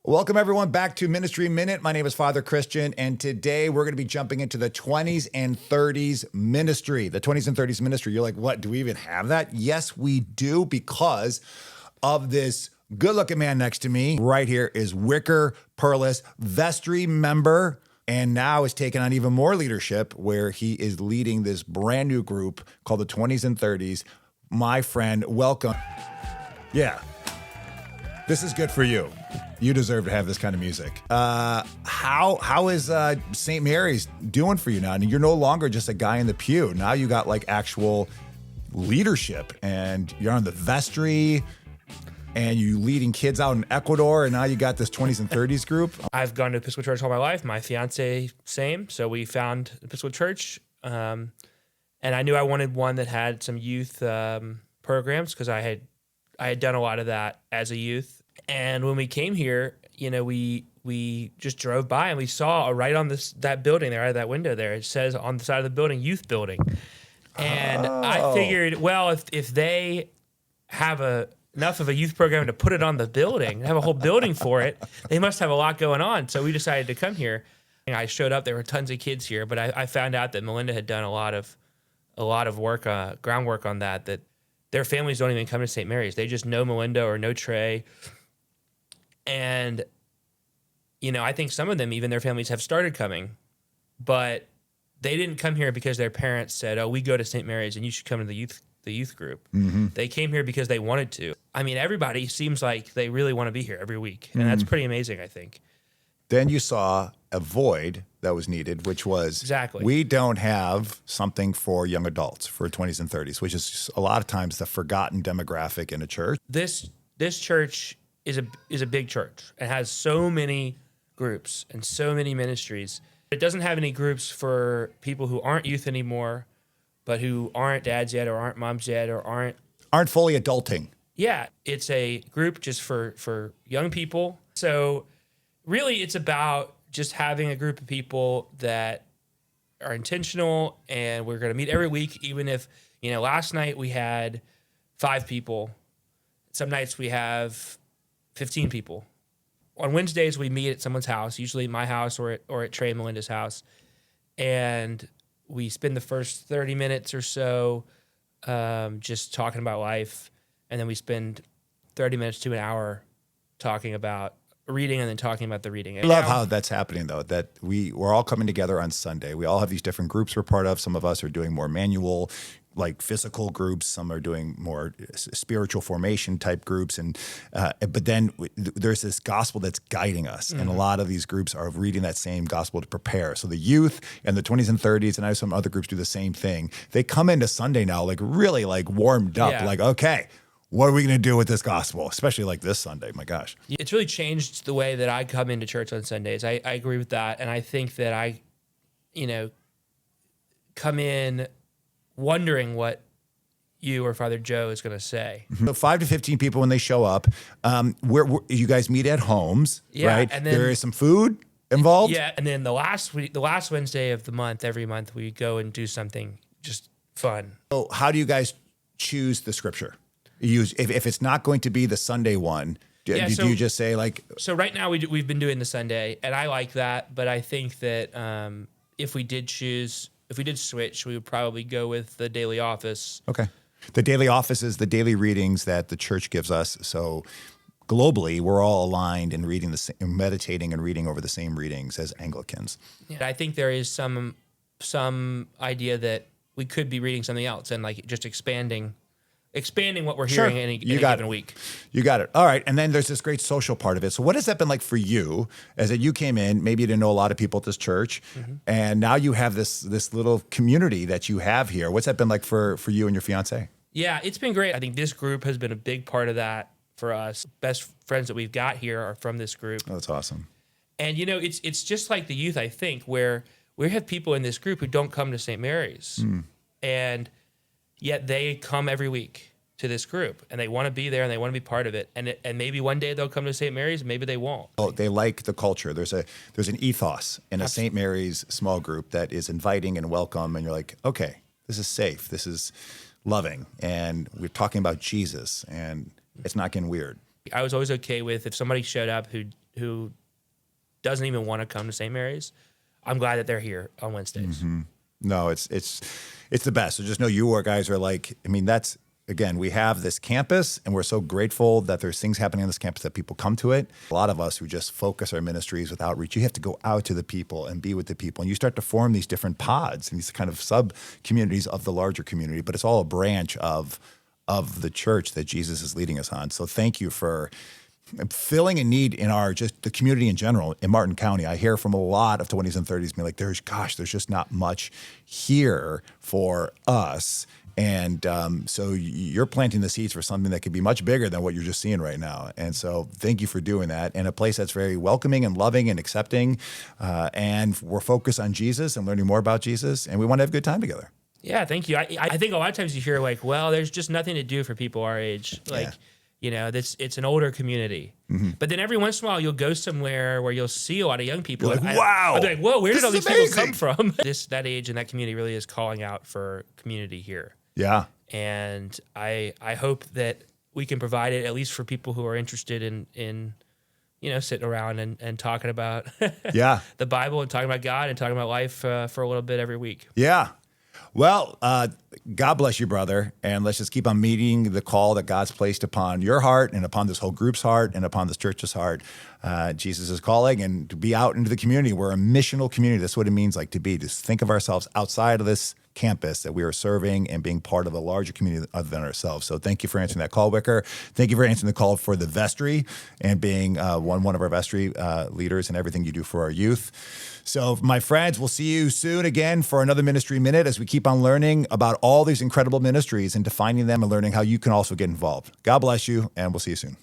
Welcome, everyone, back to Ministry Minute. My name is Father Christian, and today we're going to be jumping into the 20s and 30s ministry. The 20s and 30s ministry. You're like, what? Do we even have that? Yes, we do, because of this good-looking man next to me. Right here is Wicker Perlis, vestry member, and now is taking on even more leadership, where he is leading this brand new group called the 20s and 30s. My friend, welcome. Yeah, this is good for you. You deserve to have this kind of music. How is St.Marys doing for you now? And you're no longer just a guy in the pew. Now you got like actual leadership, and you're on the vestry, and you leading kids out in Ecuador, and now you got this 20s and 30s group. I've gone to Episcopal church all my life. My fiance, same. So we found Episcopal church, and I knew I wanted one that had some youth programs, because I had done a lot of that as a youth. And when we came here, you know, we just drove by and we saw right on that building there, out of that window there, it says on the side of the building, youth building. And I figured, well, if they have enough of a youth program to put it on the building, have a whole building for it, they must have a lot going on. So we decided to come here. And I showed up, there were tons of kids here, but I found out that Melinda had done a lot of work, groundwork on that their families don't even come to St.Marys. They just know Melinda or know Trey. And, you know, I think some of them, even their families, have started coming, but they didn't come here because their parents said, oh, we go to St.Marys and you should come to the youth group. Mm-hmm. They came here because they wanted to. I mean, everybody seems like they really want to be here every week. And that's pretty amazing, I think. Then you saw a void that was needed, which was exactly, we don't have something for young adults, for 20s and 30s, which is just a lot of times the forgotten demographic in a church. This church is a big church. It has so many groups and so many ministries. It doesn't have any groups for people who aren't youth anymore, but who aren't dads yet or aren't moms yet or aren't fully adulting. Yeah, it's a group just for young people. So really it's about just having a group of people that are intentional, and we're going to meet every week, even if, you know, last night we had 5 people. Some nights we have 15 people. On Wednesdays, we meet at someone's house, usually my house or at Trey and Melinda's house. And we spend the first 30 minutes or so just talking about life. And then we spend 30 minutes to an hour talking about reading and then talking about the reading. I love how that's happening, though, that we're all coming together on Sunday. We all have these different groups we're part of. Some of us are doing more manual, like physical groups. Some are doing more spiritual formation type groups. And but then there's this gospel that's guiding us. Mm-hmm. And a lot of these groups are reading that same gospel to prepare. So the youth and the 20s and 30s, and I have some other groups do the same thing. They come into Sunday now like really like warmed up, like, okay, what are we going to do with this gospel? Especially like this Sunday, my gosh. It's really changed the way that I come into church on Sundays. I agree with that. And I think that I, you know, come in wondering what you or Father Joe is going to say. So 5 to 15 people when they show up. Where you guys meet at homes, right? And then, there is some food involved. Yeah, and then the last Wednesday of the month, every month, we go and do something just fun. So how do you guys choose the scripture? If it's not going to be the Sunday one, do you just say like? So right now we've been doing the Sunday, and I like that, but I think that if we did switch, we would probably go with the daily office. Okay. The daily office is the daily readings that the church gives us. So globally, we're all aligned in reading meditating and reading over the same readings as Anglicans. Yeah, I think there is some idea that we could be reading something else and like just expanding what we're hearing in a given week. You got it. All right. And then there's this great social part of it. So what has that been like for you as that you came in, maybe you didn't know a lot of people at this church, and now you have this little community that you have here. What's that been like for you and your fiance? Yeah, it's been great. I think this group has been a big part of that for us. Best friends that we've got here are from this group. Oh, that's awesome. And, you know, it's just like the youth, I think, where we have people in this group who don't come to St.Marys. And yet they come every week to this group, and they want to be there, and they want to be part of it. And maybe one day they'll come to St.Marys, maybe they won't. Oh, they like the culture. There's an ethos in a St. Mary's small group that is inviting and welcome, and you're like, okay, this is safe, this is loving, and we're talking about Jesus, and it's not getting weird. I was always okay with if somebody showed up who who doesn't even want to come to St. Mary's, I'm glad that they're here on Wednesdays. No, it's the best. So just know you guys are like, I mean, that's, again, we have this campus and we're so grateful that there's things happening on this campus that people come to it. A lot of us who just focus our ministries with outreach, you have to go out to the people and be with the people. And you start to form these different pods and these kind of sub-communities of the larger community, but it's all a branch of the church that Jesus is leading us on. So thank you for filling a need in just the community in general in Martin County. I hear from a lot of 20s and 30s being like, there's just not much here for us. And so you're planting the seeds for something that could be much bigger than what you're just seeing right now. And so thank you for doing that. And a place that's very welcoming and loving and accepting. And we're focused on Jesus and learning more about Jesus. And we want to have a good time together. Yeah, thank you. I think a lot of times you hear like, well, there's just nothing to do for people our age. Like, it's an older community. But then every once in a while you'll go somewhere where you'll see a lot of young people. You're like, wow. I'll be like, whoa, where did all these people come from? That age and that community really is calling out for community here. Yeah. And I hope that we can provide it at least for people who are interested in sitting around and talking about the Bible and talking about God and talking about life for a little bit every week. Yeah. Well, God bless you, brother. And let's just keep on meeting the call that God's placed upon your heart and upon this whole group's heart and upon this church's heart. Jesus is calling, and to be out into the community. We're a missional community. That's what it means like to be. Just think of ourselves outside of this campus, that we are serving and being part of a larger community other than ourselves. So thank you for answering that call, Wicker. Thank you for answering the call for the vestry and being one of our vestry leaders and everything you do for our youth. So my friends, we'll see you soon again for another Ministry Minute as we keep on learning about all these incredible ministries and defining them and learning how you can also get involved. God bless you, and we'll see you soon.